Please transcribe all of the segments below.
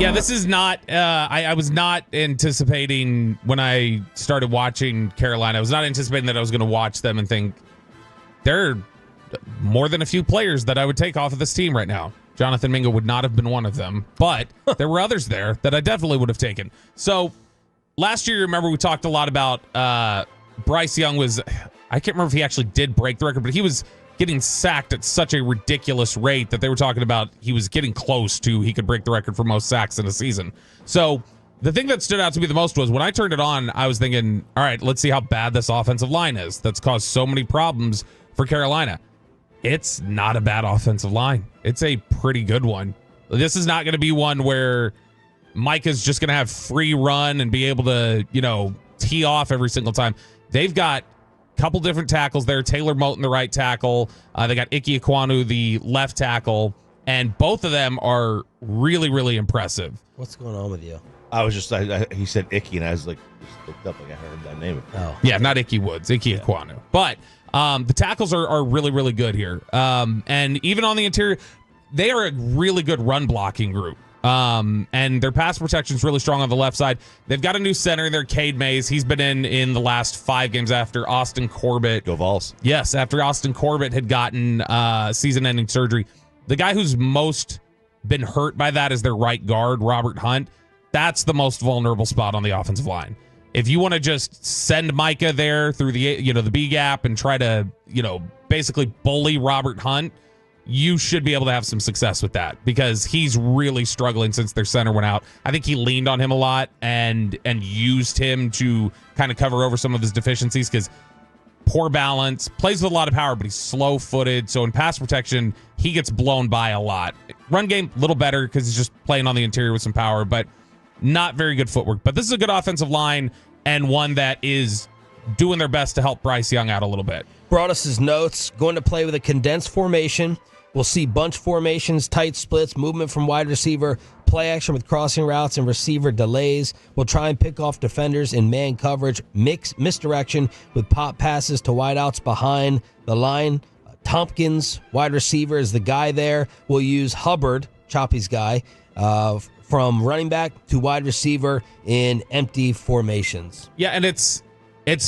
Yeah, this is not, I was not anticipating when I started watching Carolina. I was not anticipating that I was going to watch them and think there are more than a few players that I would take off of this team right now. Jonathan Mingo would not have been one of them, but there were others there that I definitely would have taken. So last year, remember, we talked a lot about Bryce Young I can't remember if he actually did break the record, but he was getting sacked at such a ridiculous rate that they were talking about he was getting close to he could break the record for most sacks in a season. So the thing that stood out to me the most was when I turned it on, I was thinking, all right, let's see how bad this offensive line is that's caused so many problems for Carolina. It's not a bad offensive line. It's a pretty good one. This is not going to be one where Micah's just going to have free run and be able to, tee off every single time. They've got couple different tackles there. Taylor Moton, the right tackle. They got Ike Ekwonu, the left tackle. And both of them are really, really impressive. What's going on with you? I was just, he said Icky, and I was like, just looked up like I heard that name. Oh. Yeah, not Ike Woods, Ike Ekwonu. But the tackles are really, really good here. And even on the interior, they are a really good run blocking group. And their pass protection is really strong on the left side. They've got a new center in there, Cade Mays. He's been in the last 5 games after Austin Corbett. Go Vols. Yes, after Austin Corbett had gotten season-ending surgery. The guy who's most been hurt by that is their right guard, Robert Hunt. That's the most vulnerable spot on the offensive line. If you want to just send Micah there through the B gap and try to, basically bully Robert Hunt, you should be able to have some success with that because he's really struggling since their center went out. I think he leaned on him a lot and used him to kind of cover over some of his deficiencies because poor balance, plays with a lot of power, but he's slow-footed. So in pass protection, he gets blown by a lot. Run game, a little better because he's just playing on the interior with some power, but not very good footwork. But this is a good offensive line and one that is doing their best to help Bryce Young out a little bit. Brought us his notes. Going to play with a condensed formation. We'll see bunch formations, tight splits, movement from wide receiver, play action with crossing routes, and receiver delays. We'll try and pick off defenders in man coverage, misdirection with pop passes to wideouts behind the line. Tompkins, wide receiver, is the guy there. We'll use Hubbard, Choppy's guy, from running back to wide receiver in empty formations. Yeah, and it's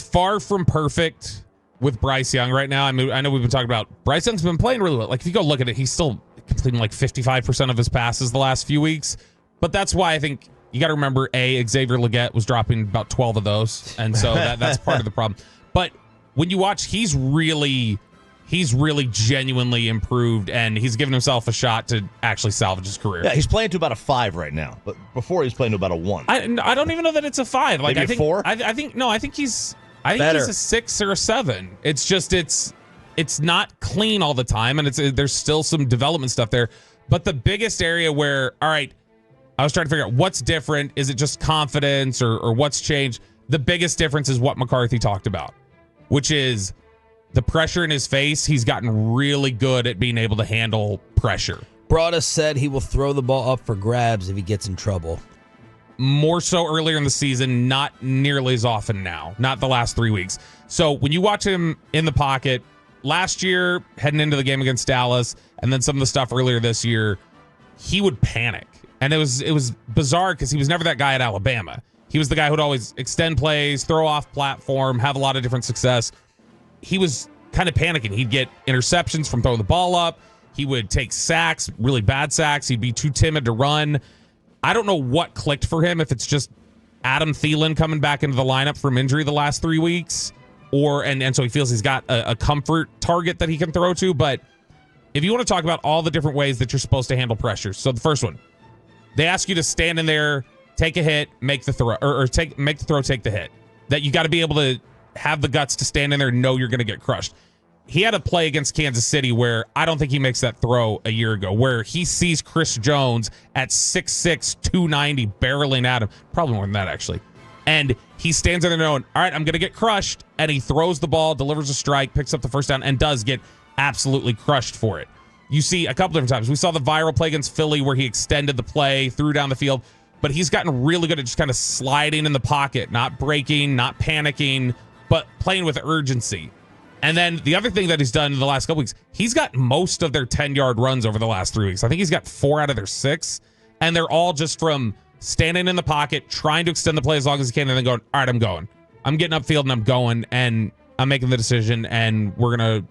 far from perfect with Bryce Young right now. I mean, I know we've been talking about Bryce Young's been playing really well. Like, if you go look at it, he's still completing like 55% of his passes the last few weeks. But that's why I think you got to remember, Xavier Legette was dropping about 12 of those. And so that's part of the problem. But when you watch, he's really genuinely improved, and he's given himself a shot to actually salvage his career. Yeah, he's playing to about a 5 right now. But before, he was playing to about a 1. I don't even know that it's a 5. Like, Maybe I think, a 4? I think he's Better. he's a 6 or a 7. It's just it's not clean all the time, and there's still some development stuff there. But the biggest area where, all right, I was trying to figure out what's different. Is it just confidence or what's changed? The biggest difference is what McCarthy talked about, which is the pressure in his face. He's gotten really good at being able to handle pressure. Broadus said he will throw the ball up for grabs if he gets in trouble. More so earlier in the season, not nearly as often now, not the last 3 weeks. So when you watch him in the pocket, last year, heading into the game against Dallas, and then some of the stuff earlier this year, he would panic. And it was bizarre because he was never that guy at Alabama. He was the guy who'd always extend plays, throw off platform, have a lot of different success. He was kind of panicking. He'd get interceptions from throwing the ball up. He would take sacks, really bad sacks. He'd be too timid to run. I don't know what clicked for him, if it's just Adam Thielen coming back into the lineup from injury the last 3 weeks, and so he feels he's got a comfort target that he can throw to. But if you want to talk about all the different ways that you're supposed to handle pressure, so the first one, they ask you to stand in there, take a hit, make the throw, make the throw, take the hit. That you got to be able to have the guts to stand in there and know you're going to get crushed. He had a play against Kansas City where I don't think he makes that throw a year ago, where he sees Chris Jones at 6'6", 290 barreling at him. Probably more than that, actually. And he stands there knowing, all right, I'm going to get crushed. And he throws the ball, delivers a strike, picks up the first down, and does get absolutely crushed for it. You see a couple different times. We saw the viral play against Philly where he extended the play, threw down the field. But he's gotten really good at just kind of sliding in the pocket, not breaking, not panicking, but playing with urgency. And then the other thing that he's done in the last couple weeks, he's got most of their 10-yard runs over the last 3 weeks. I think he's got 4 out of their 6. And they're all just from standing in the pocket, trying to extend the play as long as you can, and then going, all right, I'm going. I'm getting upfield and I'm going, and I'm making the decision, and we're going to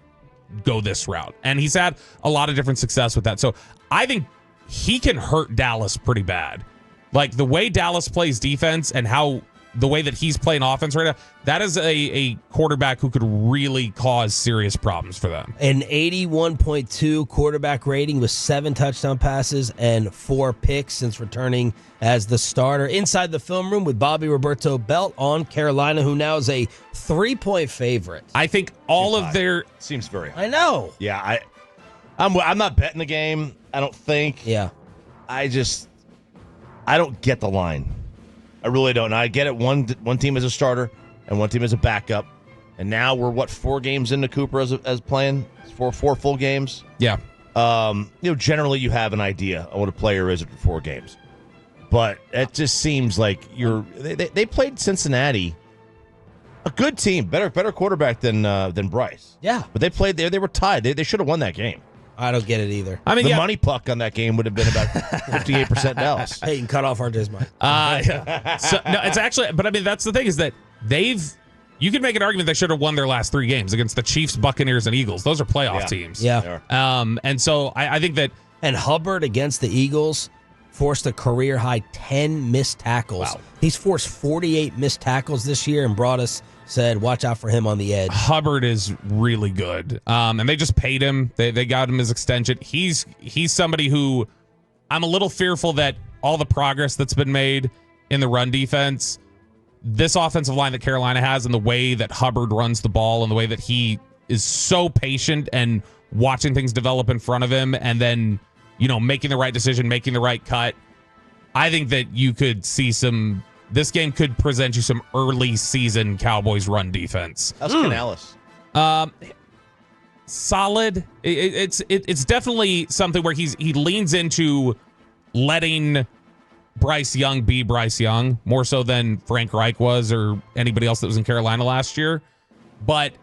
go this route. And he's had a lot of different success with that. So I think he can hurt Dallas pretty bad. Like the way Dallas plays defense and how the way that he's playing offense right now, that is a quarterback who could really cause serious problems for them. An 81.2 quarterback rating with 7 touchdown passes and 4 picks since returning as the starter. Inside the film room with Bobby Roberto Belt on Carolina, who now is a 3-point favorite. I think all of their... Seems very high. I know. Yeah, I'm not betting the game, I don't think. Yeah. I don't get the line. I really don't. Now, I get it. One team is a starter and one team is a backup. And now we're, 4 games into Cooper as playing? 4 full games? Yeah. Generally you have an idea on what a player is after 4 games. But it just seems like they played Cincinnati, a good team, better quarterback than Bryce. Yeah. But they played there. They were tied. They should have won that game. I don't get it either. I mean, the money puck on that game would have been about 58% Dallas. Hey, you can cut off our Disney. So, no, it's actually, but I mean, that's the thing is that you can make an argument they should have won their last 3 games against the Chiefs, Buccaneers, and Eagles. Those are playoff teams. Yeah. And so I think that. And Hubbard against the Eagles forced a career high 10 missed tackles. Wow. He's forced 48 missed tackles this year, and Broadus said, watch out for him on the edge. Hubbard is really good. And they just paid him. They got him his extension. He's somebody who I'm a little fearful that all the progress that's been made in the run defense, this offensive line that Carolina has and the way that Hubbard runs the ball and the way that he is so patient and watching things develop in front of him and then, making the right decision, making the right cut. I think that you could see this game could present you some early season Cowboys run defense. How's Canales? Solid. It's definitely something where he leans into letting Bryce Young be Bryce Young more so than Frank Reich was or anybody else that was in Carolina last year. But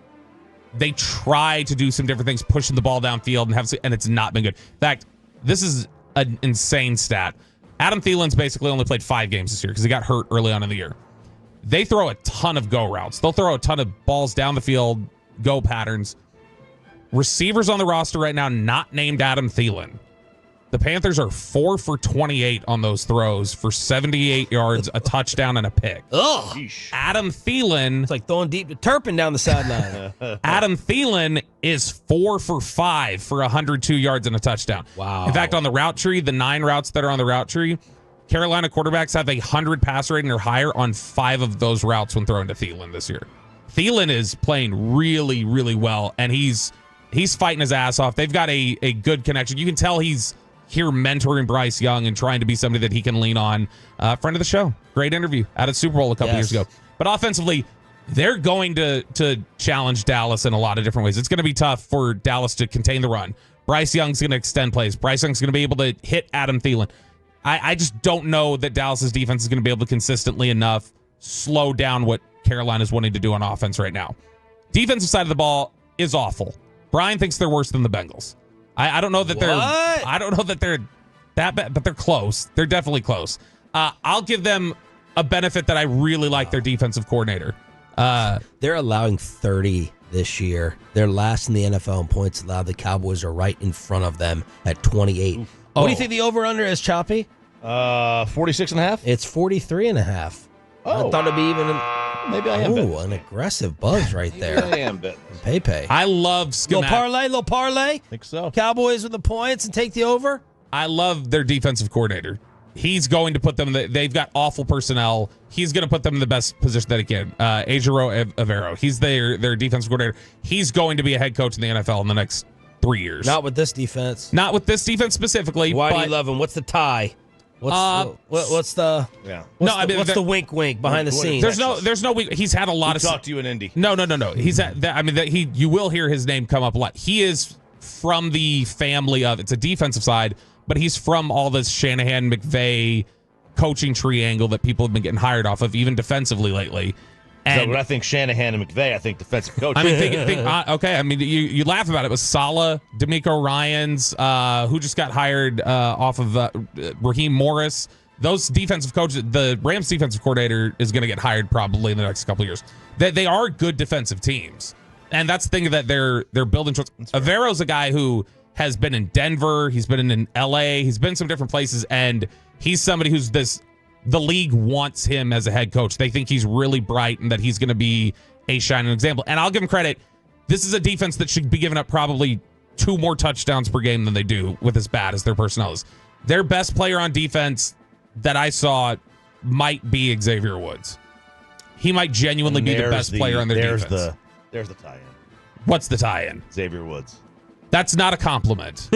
they try to do some different things, pushing the ball downfield and it's not been good. In fact, this is an insane stat. Adam Thielen's basically only played 5 games this year because he got hurt early on in the year. They throw a ton of go routes. They'll throw a ton of balls down the field, go patterns. Receivers on the roster right now not named Adam Thielen. The Panthers are 4 for 28 on those throws for 78 yards, a touchdown, and a pick. Ugh. Adam Thielen. It's like throwing deep to Turpin down the sideline. Adam Thielen is 4 for 5 for 102 yards and a touchdown. Wow. In fact, on the route tree, the 9 routes that are on the route tree, Carolina quarterbacks have 100 pass rating or higher on 5 of those routes when thrown to Thielen this year. Thielen is playing really, really well, and he's fighting his ass off. They've got a good connection. You can tell he's here mentoring Bryce Young and trying to be somebody that he can lean on. Friend of the show. Great interview at a Super Bowl a couple years ago. But offensively, they're going to challenge Dallas in a lot of different ways. It's going to be tough for Dallas to contain the run. Bryce Young's going to extend plays. Bryce Young's going to be able to hit Adam Thielen. I just don't know that Dallas's defense is going to be able to consistently enough slow down what Carolina's wanting to do on offense right now. Defensive side of the ball is awful. Brian thinks they're worse than the Bengals. I don't know that they're that bad, but they're close. They're definitely close. I'll give them a benefit that I really like their defensive coordinator. They're allowing 30 this year. They're last in the NFL in points allowed. The Cowboys are right in front of them at 28. What do you think the over-under is, Choppy? 46.5? It's 43.5. I thought it'd be even. Maybe I am. Ooh, an aggressive buzz right there. I am betting. Pepe. I love schematic. Little parlay. Think so. Cowboys with the points and take the over. I love their defensive coordinator. He's going to put them. They've got awful personnel. He's going to put them in the best position that he can. Ejiro Evero. He's their defensive coordinator. He's going to be a head coach in the NFL in the next 3 years. Not with this defense. Not with this defense specifically. Why do you love him? What's the tie? What's the wink behind the scenes? There's no wink. He's had a lot of talk to you in Indy. No. He's you will hear his name come up a lot. He is from the family of, it's a defensive side, but he's from all this Shanahan McVay coaching triangle that people have been getting hired off of, even defensively lately. And when I think Shanahan and McVay, I think defensive coach. I mean, okay. I mean, you laugh about it, but Saleh, D'Amico Ryans, who just got hired off of Raheem Morris. Those defensive coaches, the Rams defensive coordinator is going to get hired probably in the next couple of years. They are good defensive teams, and that's the thing that they're building towards. Avero's a guy who has been in Denver, he's been in LA, he's been some different places, and he's somebody who's the league wants him as a head coach. They think he's really bright and that he's going to be a shining example. And I'll give him credit. This is a defense that should be giving up probably 2 more touchdowns per game than they do with as bad as their personnel is. Their best player on defense that I saw might be Xavier Woods. He might genuinely be the best player on their defense. There's the tie-in. What's the tie-in? Xavier Woods. That's not a compliment.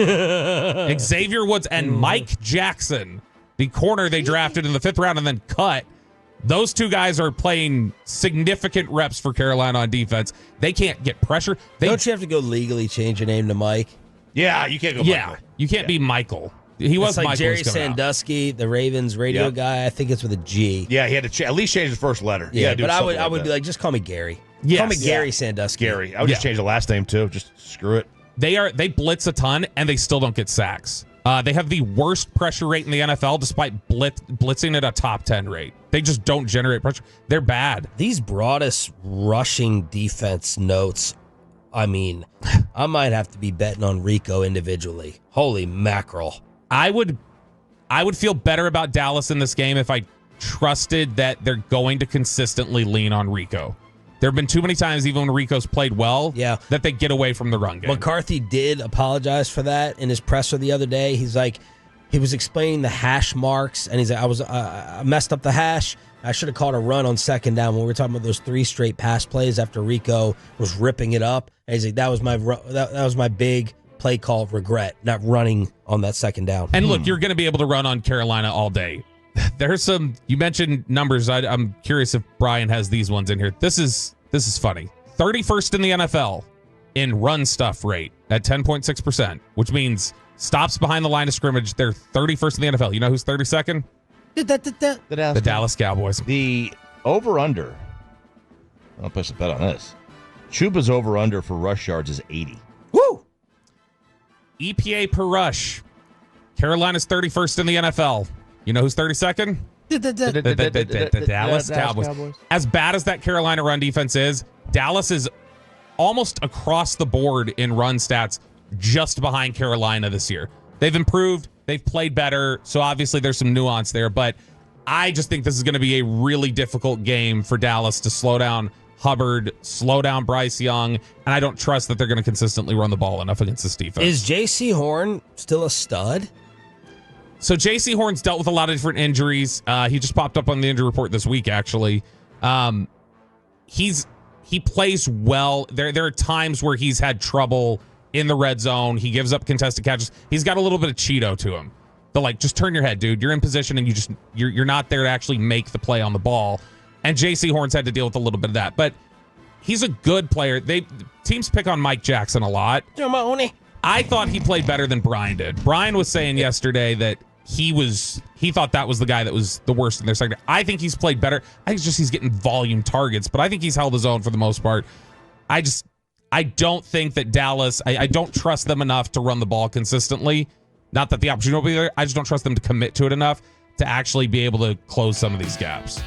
Xavier Woods and Mike Jackson, the corner they drafted in the 5th round and then cut, those 2 guys are playing significant reps for Carolina on defense. They can't get pressure. Don't you have to go legally change your name to Mike? Yeah, you can't go Michael. You can't be Michael. He was like Michael Jerry Sandusky, the Ravens radio guy. I think it's with a G. Yeah, he had to at least change the first letter. Yeah, but I would be like, just call me Gary. Yes. Call me Gary Sandusky. Gary. I would just change the last name too. Just screw it. They blitz a ton and they still don't get sacks. They have the worst pressure rate in the NFL despite blitzing at a top 10 rate. They just don't generate pressure. They're bad. These broadest rushing defense notes, I mean, I might have to be betting on Rico individually. Holy mackerel. I would feel better about Dallas in this game if I trusted that they're going to consistently lean on Rico. There have been too many times, even when Rico's played well, that they get away from the run game. McCarthy did apologize for that in his presser the other day. He's like, he was explaining the hash marks, and he's like, I messed up the hash. I should have called a run on 2nd down when we were talking about those 3 straight pass plays after Rico was ripping it up. And he's like, that was my big play call of regret, not running on that 2nd down. And look, you're going to be able to run on Carolina all day. There's some, you mentioned numbers. I'm curious if Brian has these ones in here. This is funny. 31st in the NFL in run stuff rate at 10.6%, which means stops behind the line of scrimmage. They're 31st in the NFL. You know who's 32nd? The Dallas Cowboys. The over-under, I'll place a bet on this. Chuba's over-under for rush yards is 80. Woo! EPA per rush. Carolina's 31st in the NFL. You know who's 32nd? The Dallas Cowboys. As bad as that Carolina run defense is, Dallas is almost across the board in run stats just behind Carolina this year. They've improved. They've played better. So obviously there's some nuance there. But I just think this is going to be a really difficult game for Dallas to slow down Hubbard, slow down Bryce Young. And I don't trust that they're going to consistently run the ball enough against this defense. Is J.C. Horn still a stud? So J.C. Horn's dealt with a lot of different injuries. He just popped up on the injury report this week, actually. He plays well. There are times where he's had trouble in the red zone. He gives up contested catches. He's got a little bit of Cheeto to him. They're like, just turn your head, dude. You're in position and you're not there to actually make the play on the ball. And J.C. Horn's had to deal with a little bit of that. But he's a good player. Teams pick on Mike Jackson a lot. I thought he played better than Brian did. Brian was saying yesterday that he thought that was the guy that was the worst in their sector. I think he's played better. I think it's just he's getting volume targets, but I think he's held his own for the most part. I don't think that Dallas, I don't trust them enough to run the ball consistently. Not that the opportunity will be there. I just don't trust them to commit to it enough to actually be able to close some of these gaps.